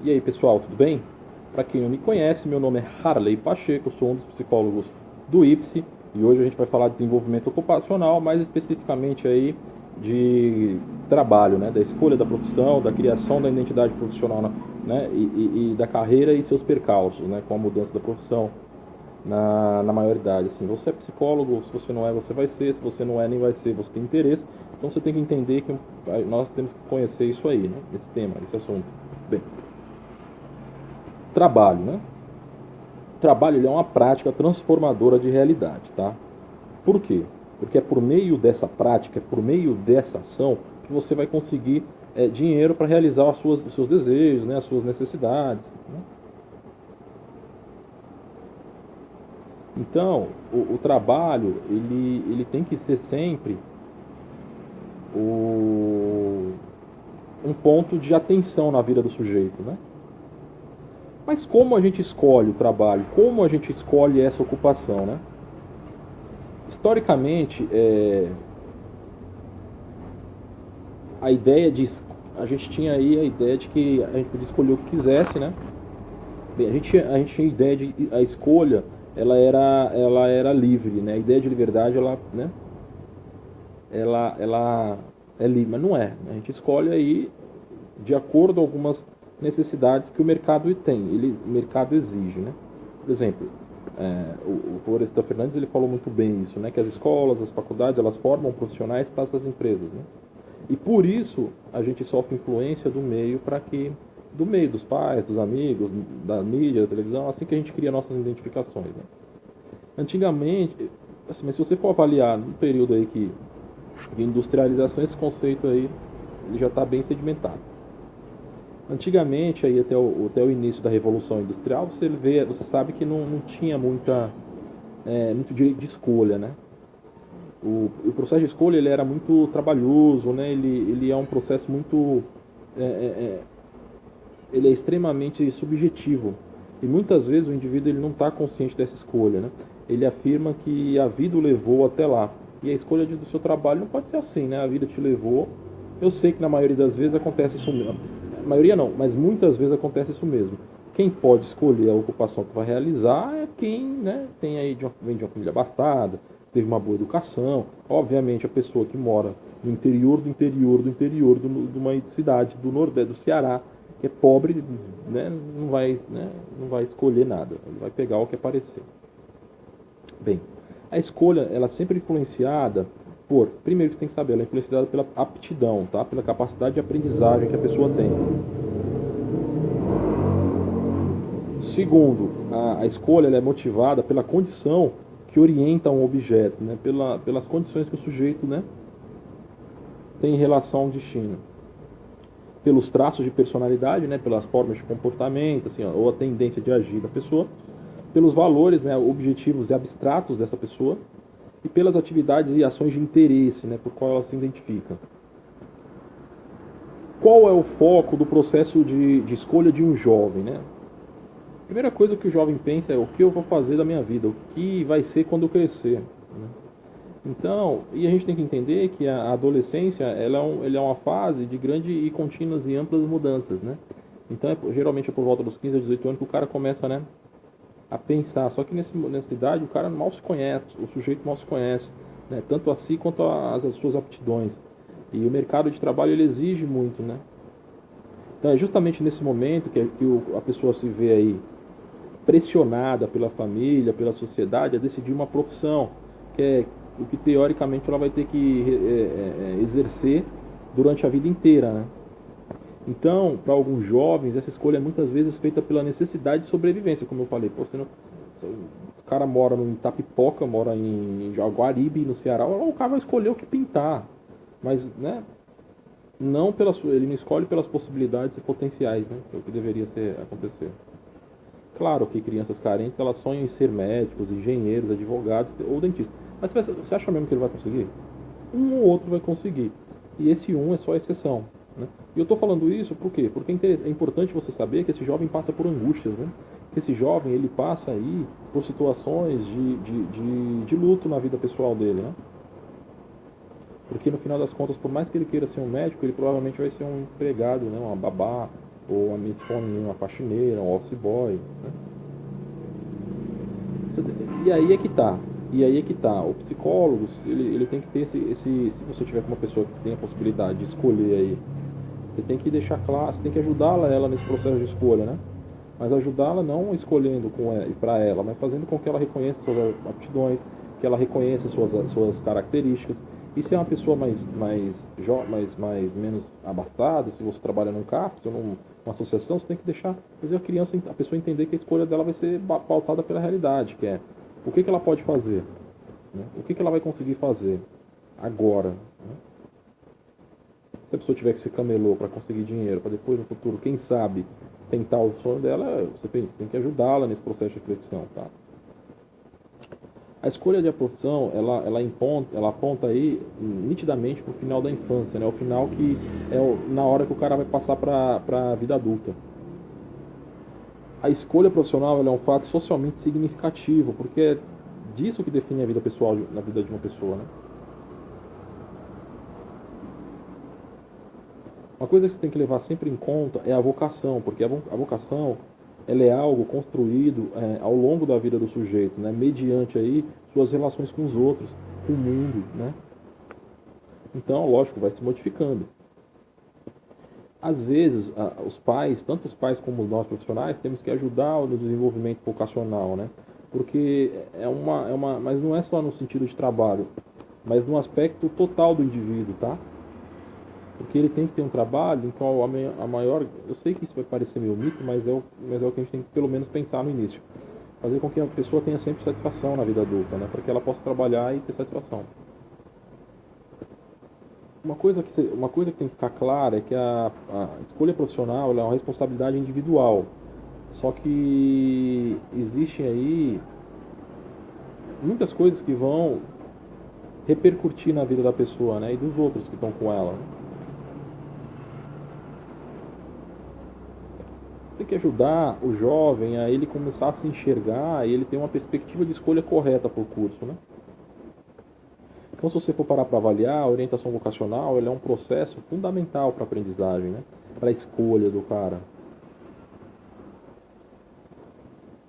E aí pessoal, tudo bem? Para quem não me conhece, meu nome é Harley Pacheco, sou um dos psicólogos do IPSE e hoje a gente vai falar de desenvolvimento ocupacional, mais especificamente aí de trabalho, né? Da escolha da profissão, da criação da identidade profissional, né? E da carreira e seus percalços, né? Com a mudança da profissão na maioridade. Assim, você é psicólogo, se você não é, você vai ser, se você não é, nem vai ser, você tem interesse. Então você tem que entender que nós temos que conhecer isso aí, né? Esse tema, esse assunto. Bem, trabalho, né? Trabalho ele é uma prática transformadora de realidade, tá? Por quê? Porque é por meio dessa prática, é por meio dessa ação que você vai conseguir dinheiro para realizar os seus desejos, né? As suas necessidades. Né? Então, o trabalho ele tem que ser sempre o, um ponto de atenção na vida do sujeito, né? Mas como a gente escolhe o trabalho? Como a gente escolhe essa ocupação, né? Historicamente, a ideia de a gente tinha aí a ideia de que a gente podia escolher o que quisesse, né? Bem, a gente tinha a ideia de a escolha ela era livre, né? A ideia de liberdade ela é livre, mas não é. A gente escolhe aí de acordo com algumas necessidades que o mercado tem, o mercado exige, né? Por exemplo, o Florestan Fernandes ele falou muito bem isso, né? Que as escolas, as faculdades, elas formam profissionais para essas empresas, né? E por isso a gente sofre influência do meio dos pais, dos amigos, da mídia, da televisão, assim que a gente cria nossas identificações, né? Antigamente, assim, mas se você for avaliar no período aí de industrialização, esse conceito aí ele já está bem sedimentado. Antigamente, aí até o início da Revolução Industrial, você sabe que não tinha muito direito de escolha, né? O processo de escolha ele era muito trabalhoso, né? Ele é um processo muito, é, é, é, ele é extremamente subjetivo e muitas vezes o indivíduo ele não está consciente dessa escolha, né? Ele afirma que a vida o levou até lá e a escolha do seu trabalho não pode ser assim, né? A vida te levou. Eu sei que na maioria das vezes acontece isso mesmo. A maioria não, mas muitas vezes acontece isso mesmo. Quem pode escolher a ocupação que vai realizar é quem, né, vem de uma família abastada, teve uma boa educação. Obviamente, a pessoa que mora no interior do interior do interior de uma cidade do Nordeste, do Ceará, que é pobre, não vai escolher nada. Ele vai pegar o que aparecer. Bem, a escolha, ela é sempre influenciada primeiro que você tem que saber, ela é influenciada pela aptidão, tá? Pela capacidade de aprendizagem que a pessoa tem. Segundo, a escolha ela é motivada pela condição que orienta um objeto, né? Pelas condições que o sujeito, né, tem em relação ao destino. Pelos traços de personalidade, né, pelas formas de comportamento, assim, ó, ou a tendência de agir da pessoa, pelos valores, né, objetivos e abstratos dessa pessoa, e pelas atividades e ações de interesse, né, por qual ela se identifica. Qual é o foco do processo de escolha de um jovem, né? A primeira coisa que o jovem pensa é o que eu vou fazer da minha vida, o que vai ser quando eu crescer. Né? Então, e a gente tem que entender que a adolescência ela é uma fase de grande e contínuas e amplas mudanças, né? Então, geralmente é por volta dos 15 a 18 anos que o cara começa, né, a pensar. Só que nessa idade o cara mal se conhece, o sujeito mal se conhece, né? Tanto a si quanto as suas aptidões. E o mercado de trabalho ele exige muito, né? Então é justamente nesse momento que a pessoa se vê aí pressionada pela família, pela sociedade, a decidir uma profissão, que é o que teoricamente ela vai ter que exercer durante a vida inteira, né? Então, para alguns jovens, essa escolha é muitas vezes feita pela necessidade de sobrevivência, como eu falei. Pô, o cara mora em Itapipoca, mora em Jaguaribe, no Ceará, o cara vai escolher o que pintar. Mas, né, ele não escolhe pelas possibilidades e potenciais, né, que é o que deveria acontecer. Claro que crianças carentes, elas sonham em ser médicos, engenheiros, advogados ou dentistas. Mas você acha mesmo que ele vai conseguir? Um ou outro vai conseguir. E esse um é só exceção. Né? E eu estou falando isso por quê? Porque é importante você saber que esse jovem passa por angústias. Né? Que esse jovem ele passa aí por situações de luto na vida pessoal dele. Né? Porque no final das contas, por mais que ele queira ser um médico, ele provavelmente vai ser um empregado, né? Uma babá, ou a Miss Foninha, uma faxineira, um office boy, né? E aí é que tá. E aí é que tá. O psicólogo, ele tem que ter se você tiver com uma pessoa que tem a possibilidade de escolher aí, você tem que deixar claro, você tem que ajudá-la ela nesse processo de escolha, né? Mas ajudá-la não escolhendo com ela, para ela, mas fazendo com que ela reconheça suas aptidões, que ela reconheça suas características. E se é uma pessoa mais menos abastada, se você trabalha num CAPS ou numa associação, você tem que deixar fazer a pessoa entender que a escolha dela vai ser pautada pela realidade, que é o que ela pode fazer, né? O que ela vai conseguir fazer agora, né? Se a pessoa tiver que ser camelô para conseguir dinheiro, para depois no futuro, quem sabe, tentar o sonho dela, você tem que ajudá-la nesse processo de reflexão, tá? A escolha de profissão, ela aponta aí nitidamente para o final da infância, né? O final que na hora que o cara vai passar para a vida adulta. A escolha profissional ela é um fato socialmente significativo, porque é disso que define a vida pessoal na vida de uma pessoa, né? Uma coisa que você tem que levar sempre em conta é a vocação, porque a vocação ela é algo construído ao longo da vida do sujeito, né? Mediante aí suas relações com os outros, com o mundo, né? Então, lógico, vai se modificando. Às vezes, os pais, tanto os pais como nós profissionais, temos que ajudar no desenvolvimento vocacional, né? Porque mas não é só no sentido de trabalho, mas no aspecto total do indivíduo, tá? Porque ele tem que ter um trabalho em qual a maior... Eu sei que isso vai parecer meio mito, mas é o que a gente tem que pelo menos pensar no início. Fazer com que a pessoa tenha sempre satisfação na vida adulta, né? Para que ela possa trabalhar e ter satisfação. Uma coisa que tem que ficar clara é que a escolha profissional é uma responsabilidade individual. Só que existem aí muitas coisas que vão repercutir na vida da pessoa, né? E dos outros que estão com ela, né? Tem que ajudar o jovem a ele começar a se enxergar e ele ter uma perspectiva de escolha correta para o curso, né? Então, se você for parar para avaliar, a orientação vocacional ela é um processo fundamental para a aprendizagem, né? Para a escolha do cara.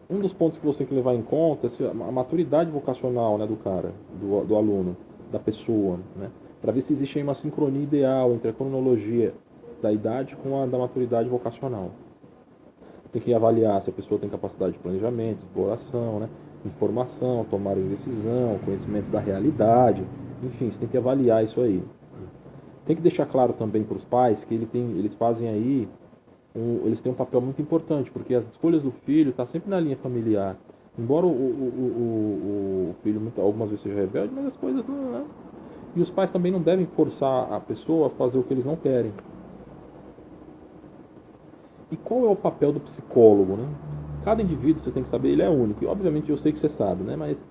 Um dos pontos que você tem que levar em conta é a maturidade vocacional, né, do cara, do aluno, da pessoa, né? Para ver se existe aí uma sincronia ideal entre a cronologia da idade com a da maturidade vocacional. Tem que avaliar se a pessoa tem capacidade de planejamento, exploração, né? Informação, tomada de decisão, conhecimento da realidade, enfim, você tem que avaliar isso aí. Tem que deixar claro também para os pais que eles fazem aí, eles têm um papel muito importante, porque as escolhas do filho estão sempre na linha familiar. Embora o filho algumas vezes seja rebelde, mas as coisas não, né? E os pais também não devem forçar a pessoa a fazer o que eles não querem. E qual é o papel do psicólogo, né? Cada indivíduo, você tem que saber, ele é único. E obviamente eu sei que você sabe, né? Mas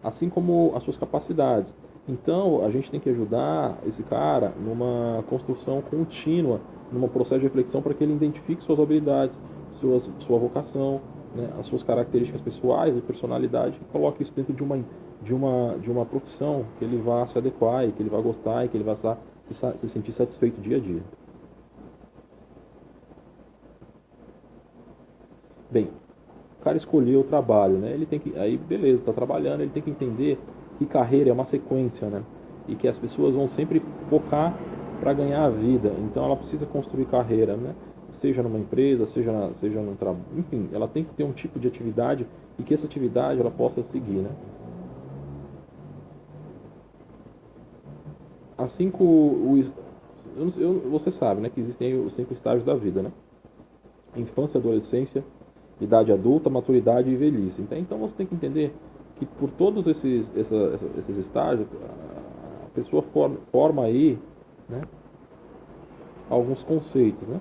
assim como as suas capacidades. Então, a gente tem que ajudar esse cara numa construção contínua, num processo de reflexão para que ele identifique suas habilidades, sua vocação, né? As suas características pessoais e personalidade, e coloque isso dentro de uma profissão que ele vá se adequar e que ele vá gostar e que ele vá se sentir satisfeito dia a dia. Bem, o cara escolheu o trabalho, né? Ele tem que, aí beleza, está trabalhando, ele tem que entender que carreira é uma sequência, né? E que as pessoas vão sempre focar para ganhar a vida. Então ela precisa construir carreira, né? Seja numa empresa, seja num trabalho, enfim, ela tem que ter um tipo de atividade e que essa atividade ela possa seguir, né? Assim como você sabe, né, que existem os 5 estágios da vida, né? Infância, adolescência, idade adulta, maturidade e velhice. Então você tem que entender que por todos esses estágios, a pessoa forma aí, né, alguns conceitos, né?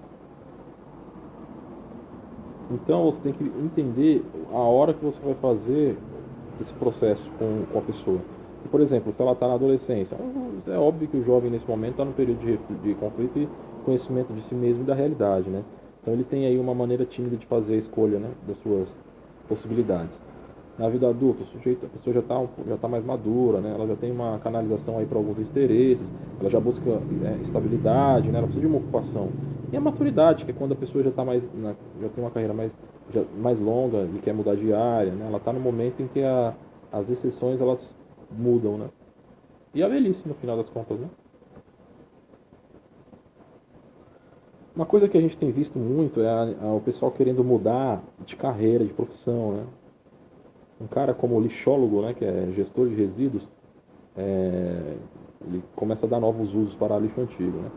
Então você tem que entender a hora que você vai fazer esse processo com a pessoa. E, por exemplo, se ela está na adolescência, é óbvio que o jovem nesse momento está no período de conflito e conhecimento de si mesmo e da realidade, né? Então ele tem aí uma maneira tímida de fazer a escolha, né, das suas possibilidades. Na vida adulta, a pessoa já tá mais madura, né? Ela já tem uma canalização aí para alguns interesses, ela já busca estabilidade, né? Ela precisa de uma ocupação. E a maturidade, que é quando a pessoa já já tem uma carreira mais longa e quer mudar de área, né? Ela está no momento em que as exceções elas mudam, né? E a velhice, no final das contas, né? Uma coisa que a gente tem visto muito é o pessoal querendo mudar de carreira, de profissão, né? Um cara como o lixólogo, né, que é gestor de resíduos, ele começa a dar novos usos para lixo antigo, né?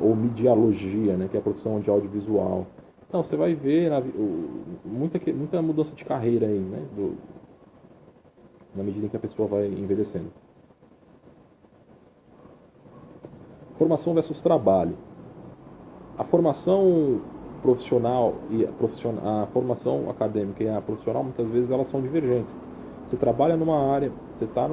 Ou medialogia, né, que é a produção de audiovisual. Então, você vai ver muita mudança de carreira aí, né, na medida em que a pessoa vai envelhecendo. Formação versus trabalho. A formação profissional e a formação acadêmica e a profissional, muitas vezes, elas são divergentes. Você trabalha numa área, você está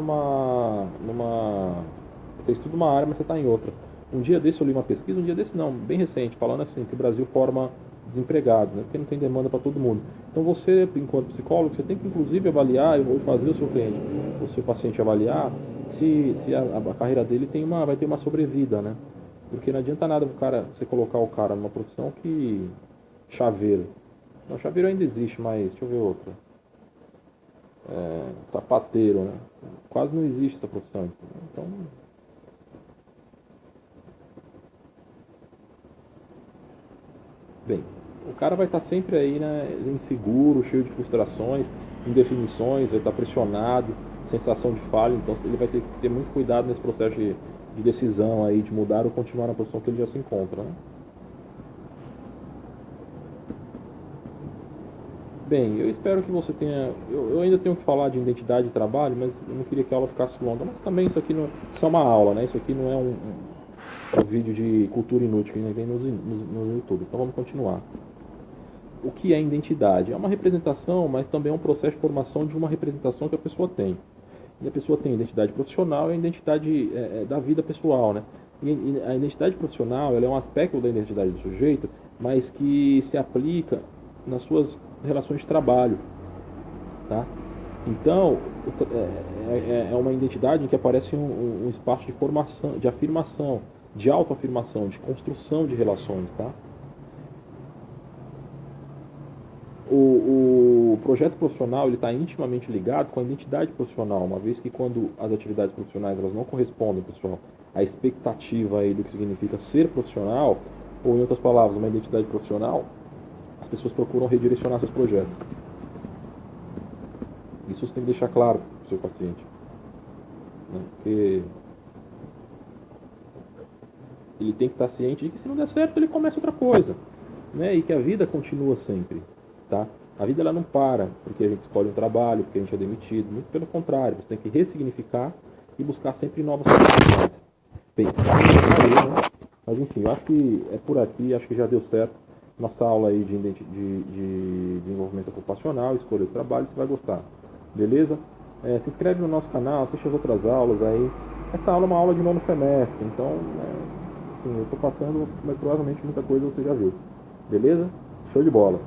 você estuda uma área, mas você está em outra. Um dia desse eu li uma pesquisa, um dia desse não, bem recente, falando assim, que o Brasil forma desempregados, né? Porque não tem demanda para todo mundo. Então você, enquanto psicólogo, você tem que inclusive avaliar ou fazer o seu cliente, o seu paciente avaliar se a carreira dele vai ter uma sobrevida, né? Porque não adianta nada você colocar o cara numa profissão que chaveiro. Não, chaveiro ainda existe, mas deixa eu ver outra. Sapateiro, né? Quase não existe essa profissão. Então, bem, o cara vai estar sempre aí, né, inseguro, cheio de frustrações, indefinições, vai estar pressionado, sensação de falha, então ele vai ter que ter muito cuidado nesse processo de decisão aí, de mudar ou continuar na posição que ele já se encontra, né? Bem, eu espero que você tenha. Eu ainda tenho que falar de identidade de trabalho, mas eu não queria que a aula ficasse longa. Mas também isso é uma aula, né? Isso aqui não é um vídeo de cultura inútil que nem vem no YouTube. Então vamos continuar. O que é identidade? É uma representação, mas também é um processo de formação de uma representação que a pessoa tem. E a pessoa tem a identidade profissional e a identidade da vida pessoal, né? E a identidade profissional ela é um aspecto da identidade do sujeito, mas que se aplica nas suas relações de trabalho, tá? Então, é uma identidade em que aparece um espaço de formação, de afirmação, de autoafirmação, de construção de relações, tá? O projeto profissional ele está intimamente ligado com a identidade profissional, uma vez que quando as atividades profissionais elas não correspondem, pessoal, à expectativa aí do que significa ser profissional, ou em outras palavras, uma identidade profissional, as pessoas procuram redirecionar seus projetos. Isso você tem que deixar claro para o seu paciente, né? Porque ele tem que estar ciente de que se não der certo ele começa outra coisa, né? E que a vida continua sempre, tá? A vida ela não para porque a gente escolhe um trabalho, porque a gente é demitido, muito pelo contrário, você tem que ressignificar e buscar sempre novas oportunidades. Bem, mas enfim, eu acho que é por aqui, acho que já deu certo. Nossa aula aí de desenvolvimento ocupacional, escolha do trabalho, você vai gostar. Beleza? Se inscreve no nosso canal, assiste as outras aulas aí. Essa aula é uma aula de nono semestre, então, assim, eu estou passando, mas provavelmente muita coisa você já viu. Beleza? Show de bola!